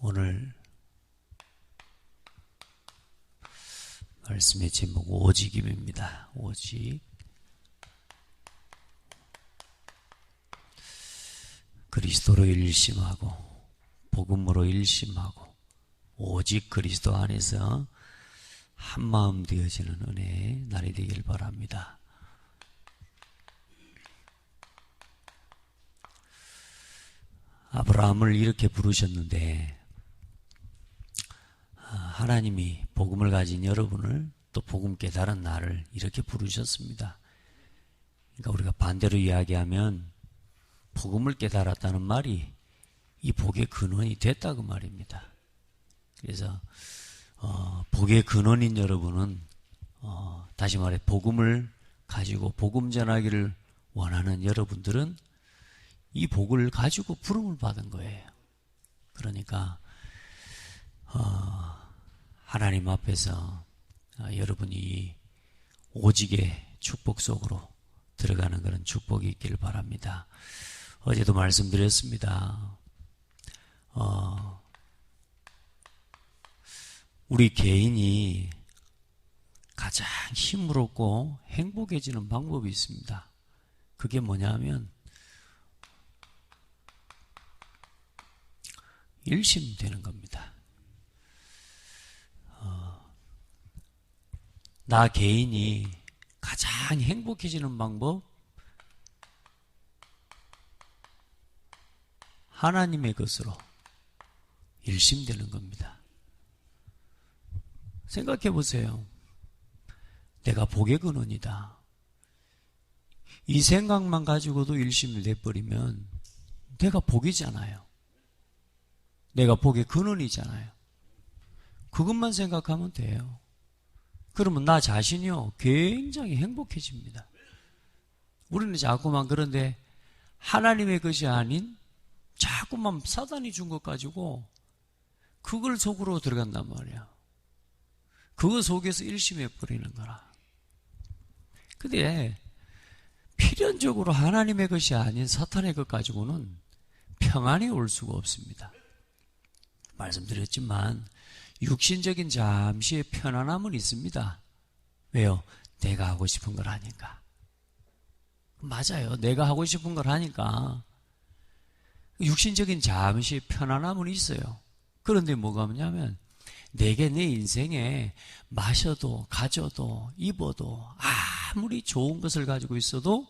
오늘 말씀의 제목 오직임입니다. 오직. 그리스도로 일심하고 복음으로 일심하고 오직 그리스도 안에서 한마음 되어지는 은혜의 날이 되길 바랍니다. 아브라함을 이렇게 부르셨는데 하나님이 복음을 가진 여러분을 또 복음 깨달은 나를 이렇게 부르셨습니다. 그러니까 우리가 반대로 이야기하면 복음을 깨달았다는 말이 이 복의 근원이 됐다고 말입니다. 그래서 복의 근원인 여러분은 다시 말해 복음을 가지고 복음 전하기를 원하는 여러분들은 이 복을 가지고 부름을 받은 거예요. 그러니까 하나님 앞에서 여러분이 오직의 축복 속으로 들어가는 그런 축복이 있기를 바랍니다. 어제도 말씀드렸습니다. 우리 개인이 가장 힘을 얻고 행복해지는 방법이 있습니다. 그게 뭐냐면 일심되는 겁니다. 나 개인이 가장 행복해지는 방법, 하나님의 것으로 일심되는 겁니다. 생각해 보세요. 내가 복의 근원이다. 이 생각만 가지고도 일심이 돼버리면 내가 복이잖아요. 내가 복의 근원이잖아요. 그것만 생각하면 돼요. 그러면 나 자신이요 굉장히 행복해집니다. 우리는 자꾸만 그런데 하나님의 것이 아닌 자꾸만 사단이 준 것 가지고 그걸 속으로 들어간단 말이야. 그거 속에서 일심해버리는 거라. 근데 필연적으로 하나님의 것이 아닌 사탄의 것 가지고는 평안이 올 수가 없습니다. 말씀드렸지만 육신적인 잠시의 편안함은 있습니다. 왜요? 내가 하고 싶은 걸 하니까. 맞아요. 내가 하고 싶은 걸 하니까 육신적인 잠시의 편안함은 있어요. 그런데 뭐가 뭐냐면 내게 내 인생에 마셔도 가져도 입어도 아무리 좋은 것을 가지고 있어도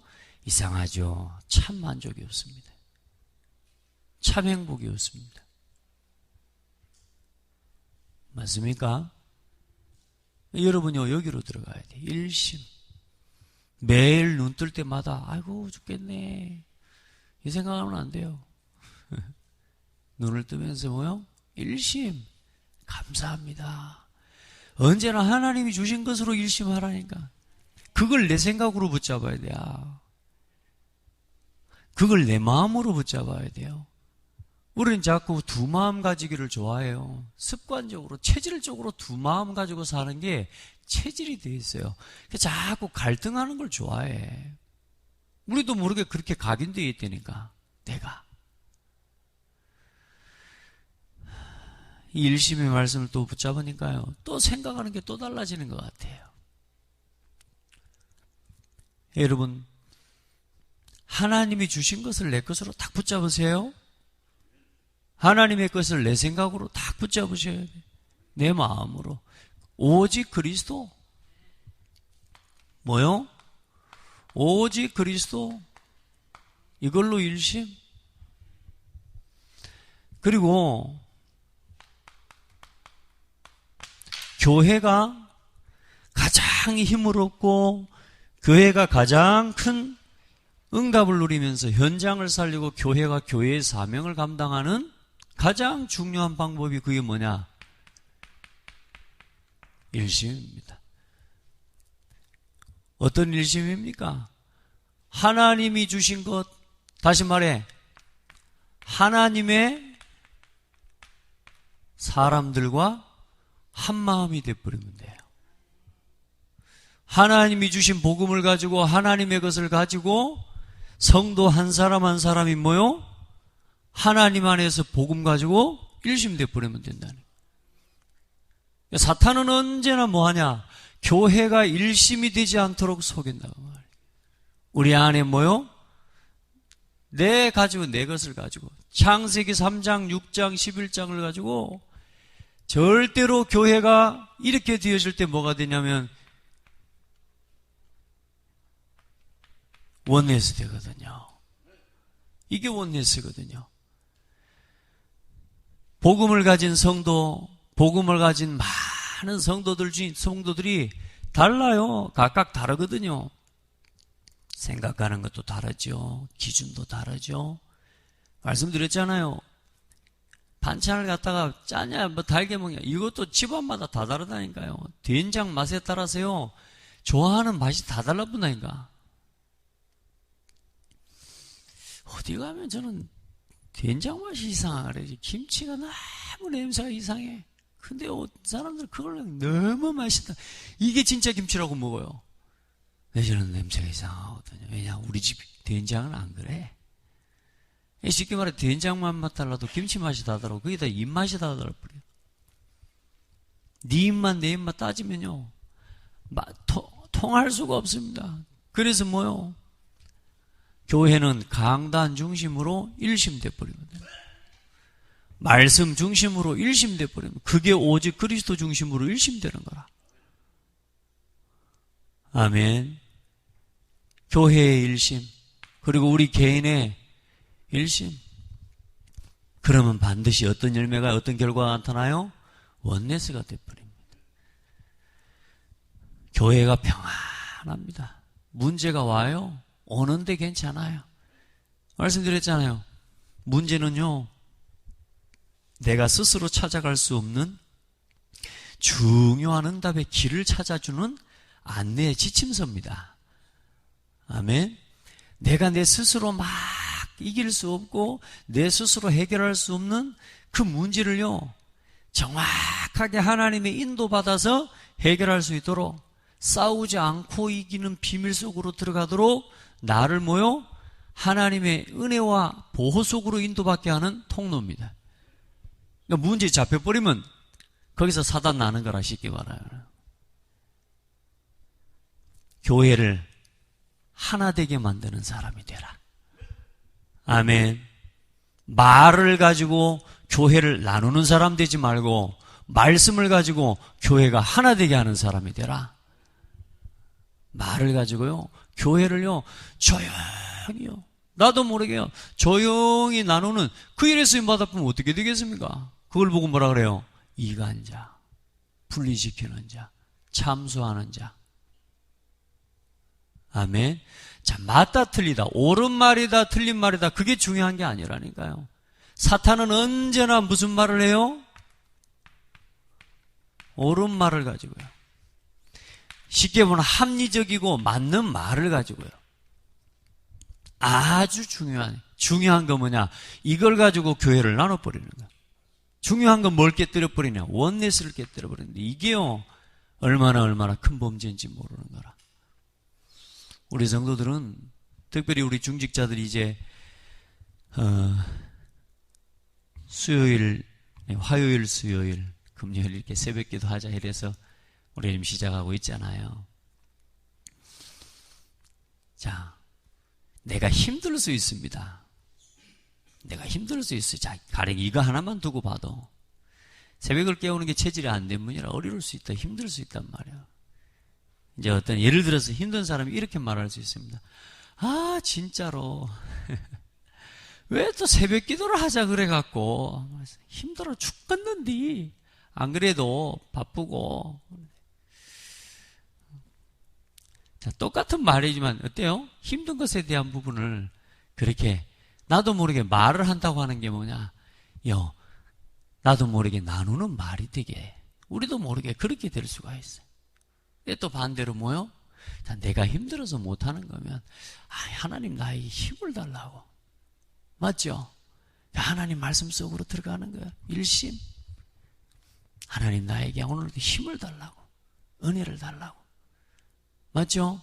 이상하죠. 참 만족이 없습니다. 참 행복이 없습니다. 맞습니까? 여러분요 여기로 들어가야 돼. 일심. 매일 눈 뜰 때마다 아이고 죽겠네 이 생각하면 안 돼요. 눈을 뜨면서 뭐요? 일심. 감사합니다. 언제나 하나님이 주신 것으로 일심하라니까. 그걸 내 생각으로 붙잡아야 돼요. 그걸 내 마음으로 붙잡아야 돼요. 우리는 자꾸 두 마음 가지기를 좋아해요. 습관적으로 체질적으로 두 마음 가지고 사는 게 체질이 돼 있어요. 자꾸 갈등하는 걸 좋아해. 우리도 모르게 그렇게 각인되어 있다니까. 내가 이 일심의 말씀을 또 붙잡으니까요 또 생각하는 게 또 달라지는 것 같아요. 여러분 하나님이 주신 것을 내 것으로 딱 붙잡으세요. 하나님의 것을 내 생각으로 딱 붙잡으셔야 돼요. 내 마음으로. 오직 그리스도. 뭐요? 오직 그리스도. 이걸로 일심. 그리고 교회가 가장 힘을 얻고 교회가 가장 큰 응답을 누리면서 현장을 살리고 교회가 교회의 사명을 감당하는 가장 중요한 방법이 그게 뭐냐? 일심입니다. 어떤 일심입니까? 하나님이 주신 것, 다시 말해 하나님의 사람들과 한 마음이 되어버리면 돼요. 하나님이 주신 복음을 가지고 하나님의 것을 가지고 성도 한 사람 한 사람이 뭐요? 하나님 안에서 복음 가지고 일심돼 버리면 된다니. 사탄은 언제나 뭐하냐? 교회가 일심이 되지 않도록 속인다고 말이에요. 우리 안에 뭐요? 내 것을 가지고 창세기 3장, 6장, 11장을 가지고 절대로 교회가 이렇게 되어질 때 뭐가 되냐면 원네스 되거든요. 이게 원네스거든요. 복음을 가진 성도, 복음을 가진 많은 성도들이 달라요. 각각 다르거든요. 생각하는 것도 다르죠. 기준도 다르죠. 말씀드렸잖아요. 반찬을 갖다가 짜냐, 뭐 달게 먹냐. 이것도 집안마다 다 다르다니까요. 된장 맛에 따라서요. 좋아하는 맛이 다 달라붙나니까. 어디 가면 저는 된장 맛이 이상하래. 김치가 너무 냄새가 이상해. 근데 사람들 그걸 너무 맛있다. 이게 진짜 김치라고 먹어요. 왜 저는 냄새가 이상하거든요. 왜냐, 우리 집 된장은 안 그래. 쉽게 말해 된장만 맛 달라도 김치 맛이 다르고 거기다 입맛이 다 달라버려요. 네 입맛 내 입맛 따지면요 통할 수가 없습니다. 그래서 뭐요? 교회는 강단 중심으로 일심돼 버리거든요. 말씀 중심으로 일심돼 버리면 그게 오직 그리스도 중심으로 일심되는 거라. 아멘. 교회의 일심, 그리고 우리 개인의 일심. 그러면 반드시 어떤 열매가, 어떤 결과가 나타나요? 원네스가 되어버립니다. 교회가 평안합니다. 문제가 와요. 오는데 괜찮아요. 말씀드렸잖아요. 문제는요, 내가 스스로 찾아갈 수 없는 중요한 응답의 길을 찾아주는 안내의 지침서입니다. 아멘. 내가 내 스스로 막 이길 수 없고 내 스스로 해결할 수 없는 그 문제를요, 정확하게 하나님의 인도받아서 해결할 수 있도록, 싸우지 않고 이기는 비밀 속으로 들어가도록 나를 뭐요? 하나님의 은혜와 보호 속으로 인도받게 하는 통로입니다. 그러니까 문제 잡혀버리면 거기서 사단 나는 거라 쉽게 말해요. 교회를 하나 되게 만드는 사람이 되라. 아멘. 말을 가지고 교회를 나누는 사람 되지 말고 말씀을 가지고 교회가 하나 되게 하는 사람이 되라. 말을 가지고요, 교회를요, 조용히요, 나도 모르게요, 조용히 나누는 그 일에 쓰임 받아보면 어떻게 되겠습니까? 그걸 보고 뭐라 그래요? 이간자, 분리시키는 자, 참소하는 자. 아멘. 자, 맞다 틀리다, 옳은 말이다 틀린 말이다, 그게 중요한 게 아니라니까요. 사탄은 언제나 무슨 말을 해요? 옳은 말을 가지고요. 쉽게 보면 합리적이고 맞는 말을 가지고요. 아주 중요한 거 뭐냐? 이걸 가지고 교회를 나눠버리는 거야. 중요한 건 뭘 깨뜨려버리냐? 원네스를 깨뜨려버리는데 이게요, 얼마나 큰 범죄인지 모르는 거라. 우리 성도들은, 특별히 우리 중직자들이 이제 수요일, 화요일, 수요일, 금요일 이렇게 새벽기도 하자 이래서 우리 지금 시작하고 있잖아요. 자, 내가 힘들 수 있습니다. 내가 힘들 수 있어요. 자, 가령 이거 하나만 두고 봐도 새벽을 깨우는 게 체질이 안 된 분이라 어려울 수 있다, 힘들 수 있단 말이에요. 이제 어떤 예를 들어서 힘든 사람이 이렇게 말할 수 있습니다. 아, 진짜로 왜 또 새벽 기도를 하자 그래갖고 힘들어 죽겠는데, 안 그래도 바쁘고. 자, 똑같은 말이지만 어때요? 힘든 것에 대한 부분을 그렇게 나도 모르게 말을 한다고 하는 게 뭐냐? 나도 모르게 나누는 말이 되게, 우리도 모르게 그렇게 될 수가 있어요. 근데 또 반대로 뭐요? 자, 내가 힘들어서 못하는 거면, 하나님 나에게 힘을 달라고. 맞죠? 하나님 말씀 속으로 들어가는 거야. 일심. 하나님 나에게 오늘도 힘을 달라고, 은혜를 달라고. 맞죠?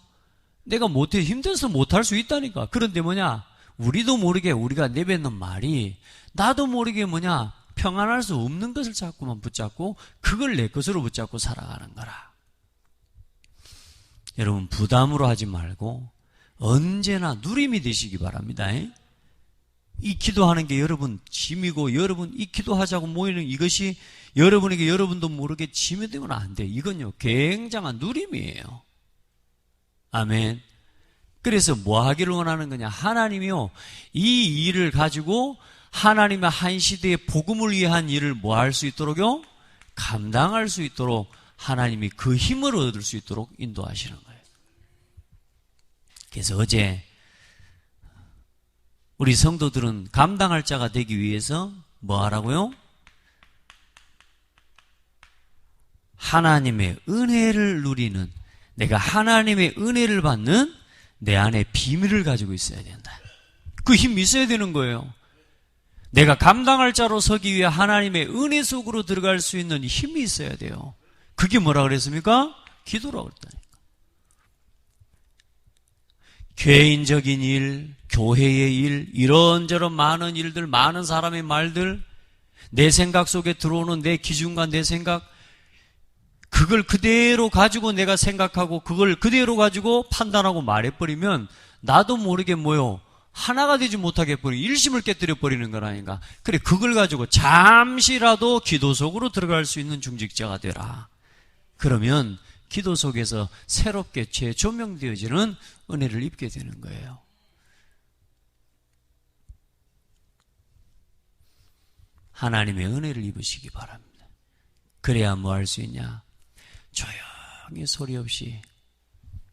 내가 못해, 힘들어서 못할 수 있다니까. 그런데 뭐냐? 우리도 모르게 우리가 내뱉는 말이 나도 모르게 뭐냐? 평안할 수 없는 것을 자꾸만 붙잡고 그걸 내 것으로 붙잡고 살아가는 거라. 여러분 부담으로 하지 말고 언제나 누림이 되시기 바랍니다. 이 기도하는 게 여러분 짐이고 여러분 이 기도하자고 모이는 이것이 여러분에게 여러분도 모르게 짐이 되면 안 돼. 이건요 굉장한 누림이에요. 아멘. 그래서 뭐 하기를 원하는 거냐? 하나님이요 이 일을 가지고 하나님의 한 시대의 복음을 위한 일을 뭐 할 수 있도록요? 감당할 수 있도록 하나님이 그 힘을 얻을 수 있도록 인도하시는 거예요. 그래서 어제 우리 성도들은 감당할 자가 되기 위해서 뭐 하라고요? 하나님의 은혜를 누리는, 내가 하나님의 은혜를 받는 내 안에 비밀을 가지고 있어야 된다. 그 힘이 있어야 되는 거예요. 내가 감당할 자로 서기 위해 하나님의 은혜 속으로 들어갈 수 있는 힘이 있어야 돼요. 그게 뭐라 그랬습니까? 기도라고 그랬다니까. 개인적인 일, 교회의 일, 이런저런 많은 일들, 많은 사람의 말들, 내 생각 속에 들어오는 내 기준과 내 생각, 그걸 그대로 가지고 내가 생각하고 그걸 그대로 가지고 판단하고 말해버리면 나도 모르게 뭐요? 하나가 되지 못하게 버리고 일심을 깨뜨려 버리는 거라니까. 그래, 그걸 가지고 잠시라도 기도 속으로 들어갈 수 있는 중직자가 되라. 그러면 기도 속에서 새롭게 재조명되어지는 은혜를 입게 되는 거예요. 하나님의 은혜를 입으시기 바랍니다. 그래야 뭐 할 수 있냐? 조용히 소리 없이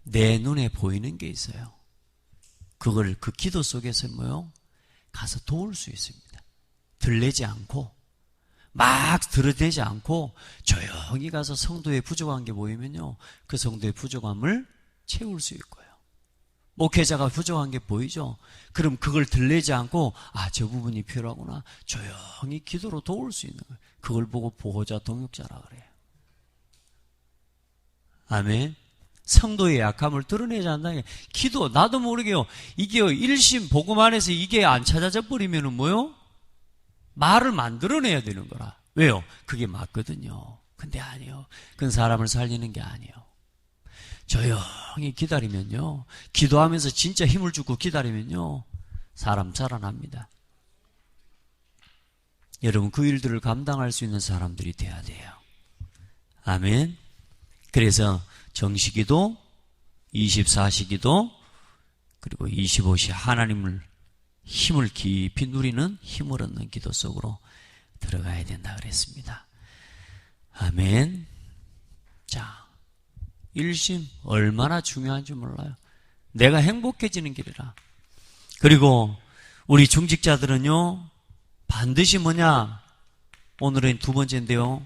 내 눈에 보이는 게 있어요. 그걸 그 기도 속에서 뭐요? 가서 도울 수 있습니다. 들리지 않고 막 들어대지 않고 조용히 가서 성도의 부족한 게 보이면요, 그 성도의 부족함을 채울 수 있고요. 목회자가 부족한 게 보이죠? 그럼 그걸 들리지 않고 아, 저 부분이 필요하구나, 조용히 기도로 도울 수 있는 거예요. 그걸 보고 보호자 동역자라 그래요. 아멘. 성도의 약함을 드러내지 않는다는 게, 기도, 나도 모르게요, 이게 일심 복음 안에서 이게 안 찾아져 버리면은 뭐요? 말을 만들어내야 되는 거라. 왜요? 그게 맞거든요. 근데 아니요, 그건 사람을 살리는 게 아니에요. 조용히 기다리면요, 기도하면서 진짜 힘을 주고 기다리면요, 사람 살아납니다. 여러분, 그 일들을 감당할 수 있는 사람들이 돼야 돼요. 아멘. 그래서 정시기도, 24시기도, 그리고 25시 하나님을 힘을 깊이 누리는 힘을 얻는 기도 속으로 들어가야 된다 그랬습니다. 아멘. 자, 일심 얼마나 중요한지 몰라요. 내가 행복해지는 길이라. 그리고 우리 중직자들은요, 반드시 뭐냐? 오늘은 두 번째인데요,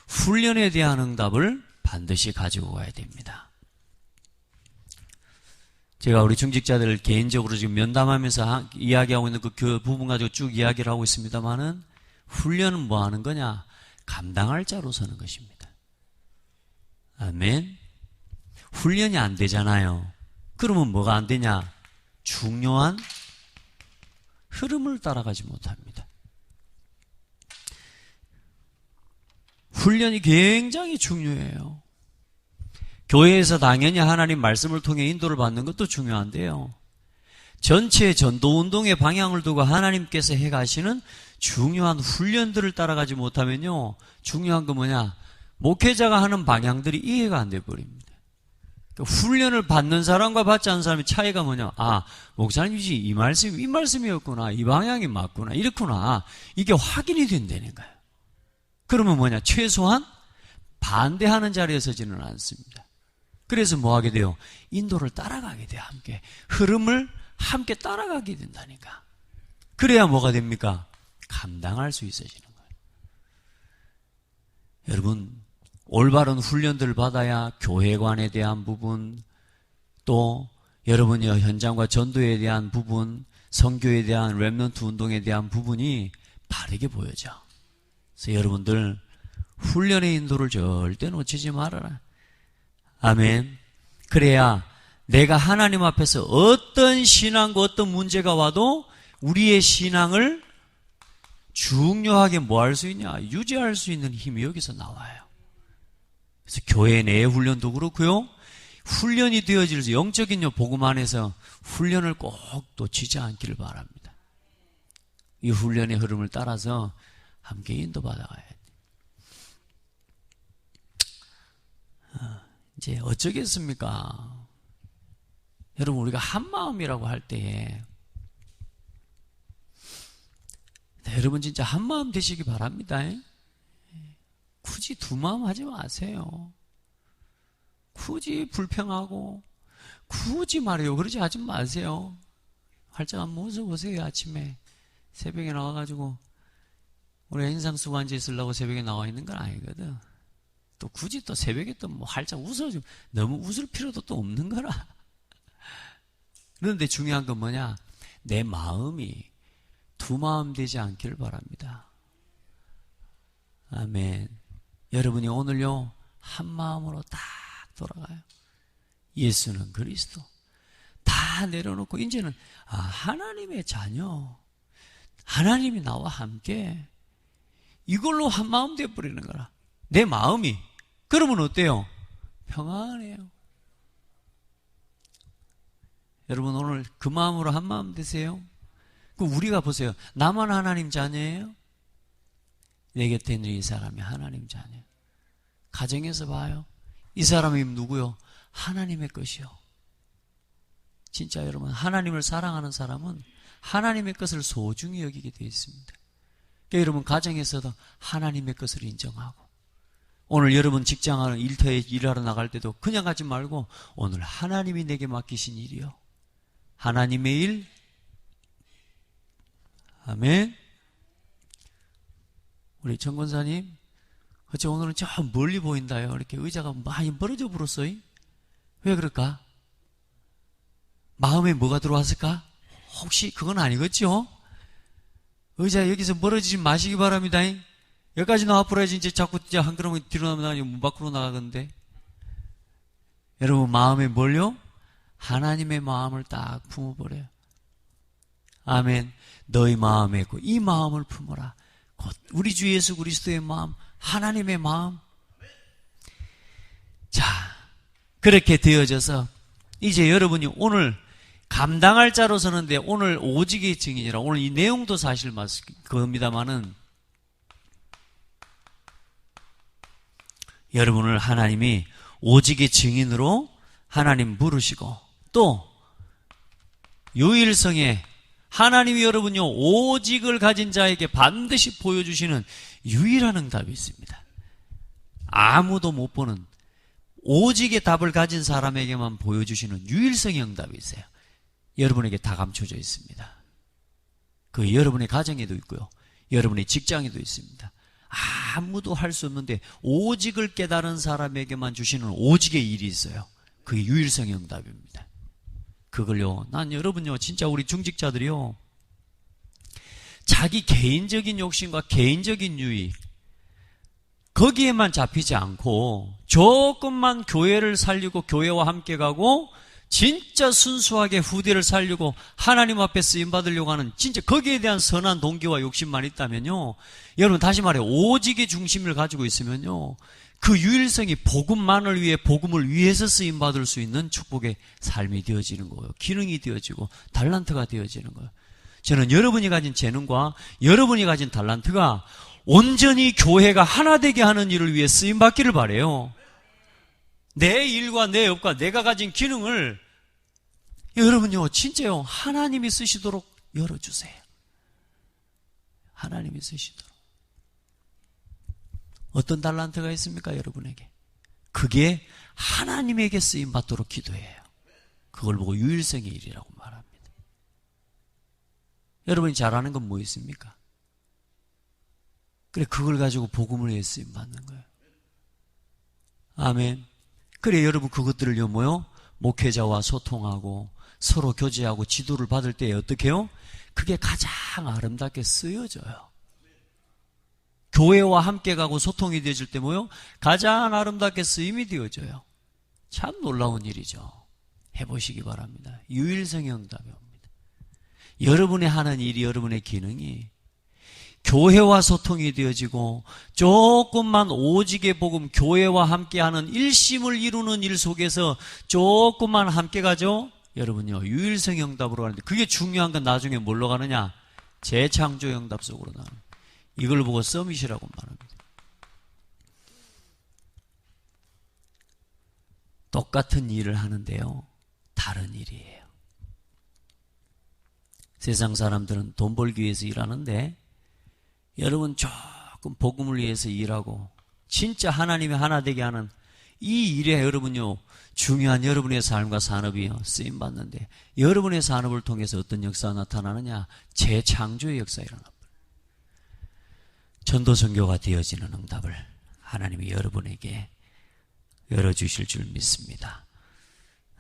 훈련에 대한 응답을 반드시 가지고 가야 됩니다. 제가 우리 중직자들을 개인적으로 지금 면담하면서 이야기하고 있는 그 부분 가지고 쭉 이야기를 하고 있습니다만은, 훈련은 뭐 하는 거냐? 감당할 자로 서는 것입니다. 아멘. 훈련이 안 되잖아요. 그러면 뭐가 안 되냐? 중요한 흐름을 따라가지 못합니다. 훈련이 굉장히 중요해요. 교회에서 당연히 하나님 말씀을 통해 인도를 받는 것도 중요한데요, 전체 전도운동의 방향을 두고 하나님께서 해가시는 중요한 훈련들을 따라가지 못하면요, 중요한 건 뭐냐? 목회자가 하는 방향들이 이해가 안 돼 버립니다. 그러니까 훈련을 받는 사람과 받지 않는 사람의 차이가 뭐냐? 아, 목사님이지, 이 말씀이었구나, 이 방향이 맞구나, 이렇구나, 이게 확인이 된다는 거예요. 그러면 뭐냐? 최소한 반대하는 자리에 서지는 않습니다. 그래서 뭐 하게 돼요? 인도를 따라가게 돼요. 함께 흐름을 함께 따라가게 된다니까. 그래야 뭐가 됩니까? 감당할 수 있어지는 거예요. 여러분, 올바른 훈련들을 받아야 교회관에 대한 부분, 또 여러분이 현장과 전도에 대한 부분, 선교에 대한 렘넌트 운동에 대한 부분이 바르게 보여져. 그래서 여러분들 훈련의 인도를 절대 놓치지 말아라. 아멘. 그래야 내가 하나님 앞에서 어떤 신앙과 어떤 문제가 와도 우리의 신앙을 중요하게 뭐 할 수 있냐? 유지할 수 있는 힘이 여기서 나와요. 그래서 교회 내 훈련도 그렇고요. 훈련이 되어질 영적인 복음 안에서 훈련을 꼭 놓치지 않기를 바랍니다. 이 훈련의 흐름을 따라서 함께 인도받아가야 돼요. 이제 어쩌겠습니까? 여러분, 우리가 한 마음이라고 할 때에 여러분 진짜 한 마음 되시기 바랍니다. 굳이 두 마음 하지 마세요. 굳이 불평하고 굳이 말해요 그러지 하지 마세요. 활짝 한번 웃어보세요. 아침에 새벽에 나와가지고 우리가 인상 쓰고 앉아있으려고 새벽에 나와 있는 건 아니거든. 또 굳이 또 새벽에 또 뭐 활짝 웃어주면 너무 웃을 필요도 또 없는 거라. 그런데 중요한 건 뭐냐? 내 마음이 두 마음 되지 않기를 바랍니다. 아멘. 여러분이 오늘요 한 마음으로 딱 돌아가요. 예수는 그리스도. 다 내려놓고 이제는 하나님의 자녀, 하나님이 나와 함께 이걸로 한 마음 되어버리는 거라. 내 마음이. 그러면 어때요? 평안해요. 여러분 오늘 그 마음으로 한 마음 되세요? 그 우리가 보세요. 나만 하나님 자녀예요? 내 곁에 있는 이 사람이 하나님 자녀. 가정에서 봐요. 이 사람이 누구요? 하나님의 것이요. 진짜 여러분 하나님을 사랑하는 사람은 하나님의 것을 소중히 여기게 되어 있습니다. 그러니까 여러분 가정에서도 하나님의 것을 인정하고 오늘 여러분 직장하는 일터에 일하러 나갈 때도 그냥 가지 말고 오늘 하나님이 내게 맡기신 일이요. 하나님의 일. 아멘. 우리 정 권사님 어째 오늘은 저 멀리 보인다요. 이렇게 의자가 많이 멀어져 버렸어요. 왜 그럴까? 마음에 뭐가 들어왔을까? 혹시 그건 아니겠죠? 의자 여기서 멀어지지 마시기 바랍니다. 여기까지 나와버려야지 이제 자꾸 한 걸음 뒤로 나면 문 밖으로 나가건데. 여러분 마음에 뭘요? 하나님의 마음을 딱 품어버려요. 아멘. 너희 마음에 있고 이 마음을 품어라. 곧 우리 주 예수 그리스도의 마음, 하나님의 마음. 자, 그렇게 되어져서 이제 여러분이 오늘 감당할 자로 서는데 오늘 오직의 증인이라 오늘 이 내용도 사실 그겁니다만은 여러분을 하나님이 오직의 증인으로 하나님 부르시고 또 유일성에 하나님이 여러분요 오직을 가진 자에게 반드시 보여주시는 유일한 응답이 있습니다. 아무도 못 보는 오직의 답을 가진 사람에게만 보여주시는 유일성의 응답이 있어요. 여러분에게 다 감춰져 있습니다. 그 여러분의 가정에도 있고요. 여러분의 직장에도 있습니다. 아무도 할 수 없는데 오직을 깨달은 사람에게만 주시는 오직의 일이 있어요. 그게 유일성의 응답입니다. 그걸요, 난 여러분요, 진짜 우리 중직자들이요, 자기 개인적인 욕심과 개인적인 유익, 거기에만 잡히지 않고 조금만 교회를 살리고 교회와 함께 가고 진짜 순수하게 후대를 살리고 하나님 앞에 쓰임받으려고 하는 진짜 거기에 대한 선한 동기와 욕심만 있다면요, 여러분 다시 말해 오직의 중심을 가지고 있으면요, 그 유일성이 복음만을 위해 복음을 위해서 쓰임받을 수 있는 축복의 삶이 되어지는 거예요. 기능이 되어지고 달란트가 되어지는 거예요. 저는 여러분이 가진 재능과 여러분이 가진 달란트가 온전히 교회가 하나 되게 하는 일을 위해 쓰임받기를 바라요. 내 일과 내 업과 내가 가진 기능을 여러분요 진짜요 하나님이 쓰시도록 열어주세요. 하나님이 쓰시도록. 어떤 달란트가 있습니까 여러분에게? 그게 하나님에게 쓰임받도록 기도해요. 그걸 보고 유일성의 일이라고 말합니다. 여러분이 잘하는 건 뭐 있습니까? 그래 그걸 가지고 복음을 위해 쓰임받는 거예요. 아멘. 그래 여러분 그것들을요 뭐요? 목회자와 소통하고 서로 교제하고 지도를 받을 때 어떻게 해요? 그게 가장 아름답게 쓰여져요. 교회와 함께 가고 소통이 되어질 때 뭐요? 가장 아름답게 쓰임이 되어져요. 참 놀라운 일이죠. 해보시기 바랍니다. 유일성의 응답이 옵니다. 여러분이 하는 일이 여러분의 기능이 교회와 소통이 되어지고 조금만 오직의 복음, 교회와 함께하는 일심을 이루는 일 속에서 조금만 함께 가죠. 여러분요, 유일성 응답으로 가는데 그게 중요한 건 나중에 뭘로 가느냐? 재창조 응답 속으로 나가는. 이걸 보고 서밋이라고 말합니다. 똑같은 일을 하는데요, 다른 일이에요. 세상 사람들은 돈 벌기 위해서 일하는데 여러분 조금 복음을 위해서 일하고 진짜 하나님의 하나 되게 하는 이 일에 여러분요, 중요한 여러분의 삶과 산업이요, 쓰임받는데 여러분의 산업을 통해서 어떤 역사가 나타나느냐? 재창조의 역사가 일어납니다. 전도선교가 되어지는 응답을 하나님이 여러분에게 열어주실 줄 믿습니다.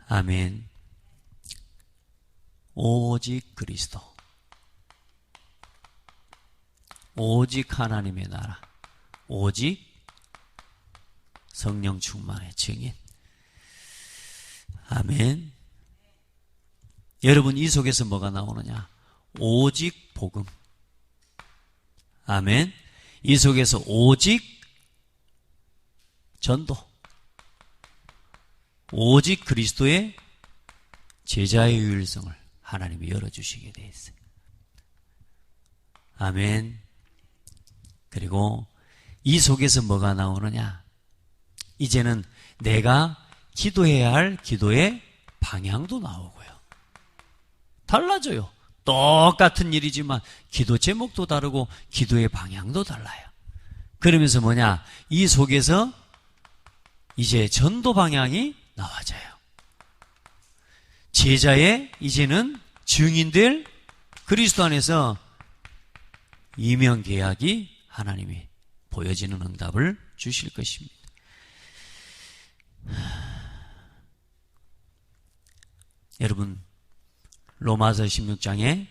아멘. 오직 그리스도, 오직 하나님의 나라, 오직 성령 충만의 증인. 아멘. 여러분, 이 속에서 뭐가 나오느냐? 오직 복음. 아멘. 이 속에서 오직 전도, 오직 그리스도의 제자의 유일성을 하나님이 열어주시게 되어 있어요. 아멘. 그리고 이 속에서 뭐가 나오느냐? 이제는 내가 기도해야 할 기도의 방향도 나오고요. 달라져요. 똑같은 일이지만 기도 제목도 다르고 기도의 방향도 달라요. 그러면서 뭐냐? 이 속에서 이제 전도 방향이 나와져요. 제자의 이제는 증인될 그리스도 안에서 이명 계약이 하나님이 보여지는 응답을 주실 것입니다. 여러분, 로마서 16장에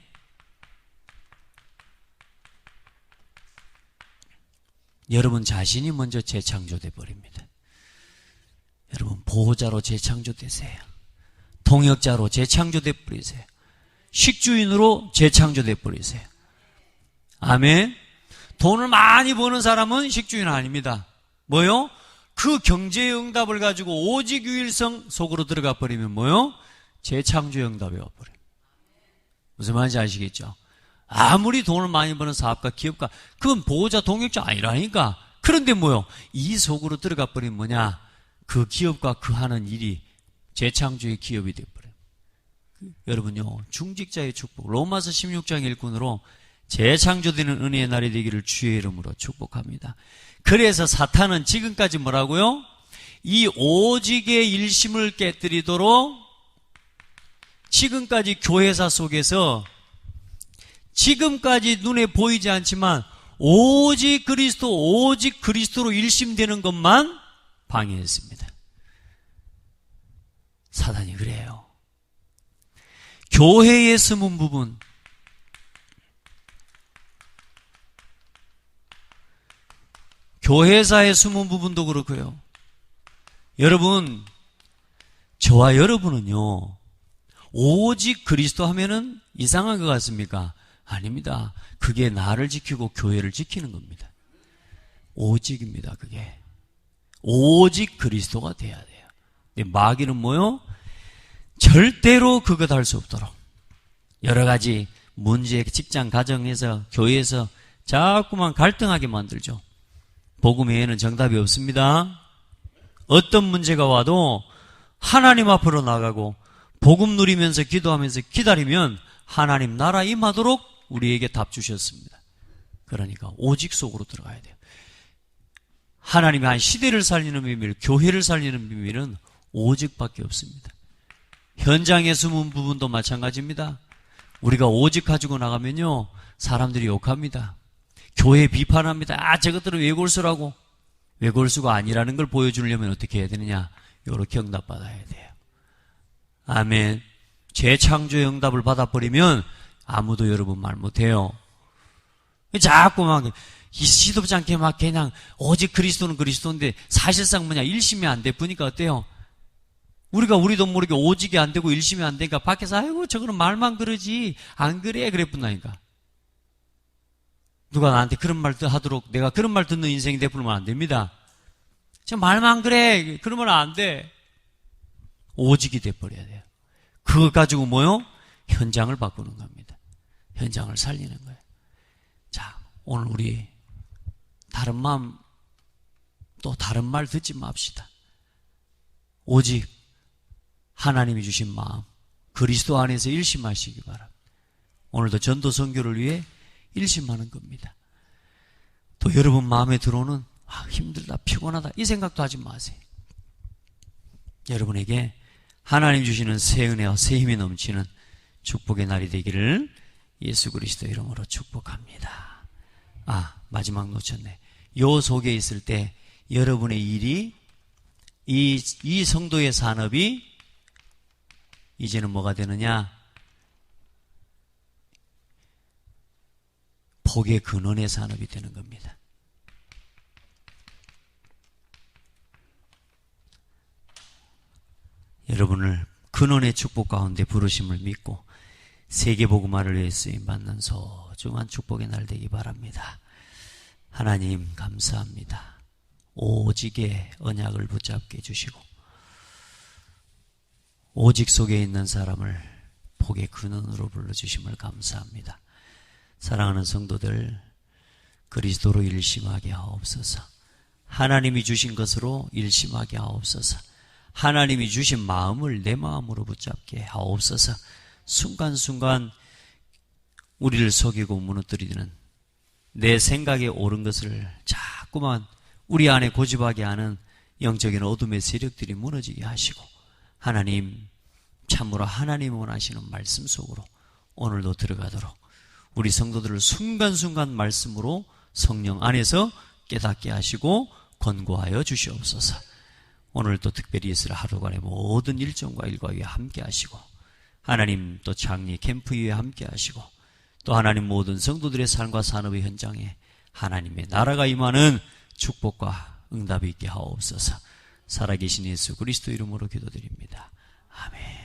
여러분 자신이 먼저 재창조돼 버립니다. 여러분, 보호자로 재창조되세요. 동역자로 재창조돼 버리세요. 식주인으로 재창조돼 버리세요. 아멘. 돈을 많이 버는 사람은 식주인 아닙니다. 뭐요? 그 경제의 응답을 가지고 오직 유일성 속으로 들어가 버리면 뭐요? 재창조의 응답이 와버려요. 무슨 말인지 아시겠죠? 아무리 돈을 많이 버는 사업가, 기업가, 그건 보호자, 동역자 아니라니까. 그런데 뭐요? 이 속으로 들어가 버리면 뭐냐? 그 기업과 그 하는 일이 재창조의 기업이 되어버려요. 여러분요, 중직자의 축복, 로마서 16장 1군으로 재창조되는 은혜의 날이 되기를 주의 이름으로 축복합니다. 그래서 사탄은 지금까지 뭐라고요? 이 오직의 일심을 깨뜨리도록 지금까지 교회사 속에서 지금까지 눈에 보이지 않지만 오직 그리스도로 일심되는 것만 방해했습니다. 사단이 그래요. 교회의 숨은 부분, 교회사의 숨은 부분도 그렇고요. 여러분, 저와 여러분은요, 오직 그리스도 하면은 이상한 것 같습니까? 아닙니다. 그게 나를 지키고 교회를 지키는 겁니다. 오직입니다, 그게. 오직 그리스도가 돼야 돼요. 근데 마귀는 뭐요? 절대로 그것 할 수 없도록 여러 가지 문제, 직장, 가정에서, 교회에서 자꾸만 갈등하게 만들죠. 복음 외에는 정답이 없습니다. 어떤 문제가 와도 하나님 앞으로 나가고 복음 누리면서 기도하면서 기다리면 하나님 나라 임하도록 우리에게 답 주셨습니다. 그러니까 오직 속으로 들어가야 돼요. 하나님이 한 시대를 살리는 비밀, 교회를 살리는 비밀은 오직밖에 없습니다. 현장에 숨은 부분도 마찬가지입니다. 우리가 오직 가지고 나가면요, 사람들이 욕합니다. 교회 비판합니다. 아, 저것들은 외골수라고. 외골수가 아니라는 걸 보여주려면 어떻게 해야 되느냐? 요렇게 응답받아야 돼요. 아멘. 재창조의 응답을 받아버리면 아무도 여러분 말 못해요. 자꾸 막 시덥지 않게 막 그냥 오직 그리스도는 그리스도인데 사실상 뭐냐, 일심이 안 돼. 보니까 어때요? 우리도 모르게 오직이 안 되고 일심이 안 되니까 밖에서 아이고 저거는 말만 그러지 안 그래 그랬뿐다니까. 누가 나한테 그런 말 하도록 내가 그런 말 듣는 인생이 되풀면 안 됩니다. 저 말만 그래. 그러면 안 돼. 오직이 돼버려야 돼요. 그거 가지고 뭐요? 현장을 바꾸는 겁니다. 현장을 살리는 거예요. 자, 오늘 우리 다른 마음, 또 다른 말 듣지 맙시다. 오직 하나님이 주신 마음, 그리스도 안에서 일심하시기 바랍니다. 오늘도 전도 선교를 위해 일심하는 겁니다. 또 여러분 마음에 들어오는 힘들다, 피곤하다 이 생각도 하지 마세요. 여러분에게 하나님 주시는 새 은혜와 새 힘이 넘치는 축복의 날이 되기를 예수 그리스도 이름으로 축복합니다. 마지막 놓쳤네. 요 속에 있을 때 여러분의 일이 이 성도의 산업이 이제는 뭐가 되느냐? 복의 근원의 산업이 되는 겁니다. 여러분을 근원의 축복 가운데 부르심을 믿고 세계복음화를 위해 쓰임받는 소중한 축복의 날 되기 바랍니다. 하나님 감사합니다. 오직의 언약을 붙잡게 해주시고 오직 속에 있는 사람을 복의 근원으로 불러주심을 감사합니다. 사랑하는 성도들, 그리스도로 일심하게 하옵소서. 하나님이 주신 것으로 일심하게 하옵소서. 하나님이 주신 마음을 내 마음으로 붙잡게 하옵소서. 순간순간 우리를 속이고 무너뜨리는 내 생각에 옳은 것을 자꾸만 우리 안에 고집하게 하는 영적인 어둠의 세력들이 무너지게 하시고, 하나님, 참으로 하나님 원하시는 말씀 속으로 오늘도 들어가도록 우리 성도들을 순간순간 말씀으로 성령 안에서 깨닫게 하시고 권고하여 주시옵소서. 오늘도 특별히 있을 하루간의 모든 일정과 일과 위에 함께 하시고, 하나님 또 장리 캠프 위에 함께 하시고, 또 하나님 모든 성도들의 삶과 산업의 현장에 하나님의 나라가 임하는 축복과 응답이 있게 하옵소서. 살아계신 예수 그리스도 이름으로 기도드립니다. 아멘.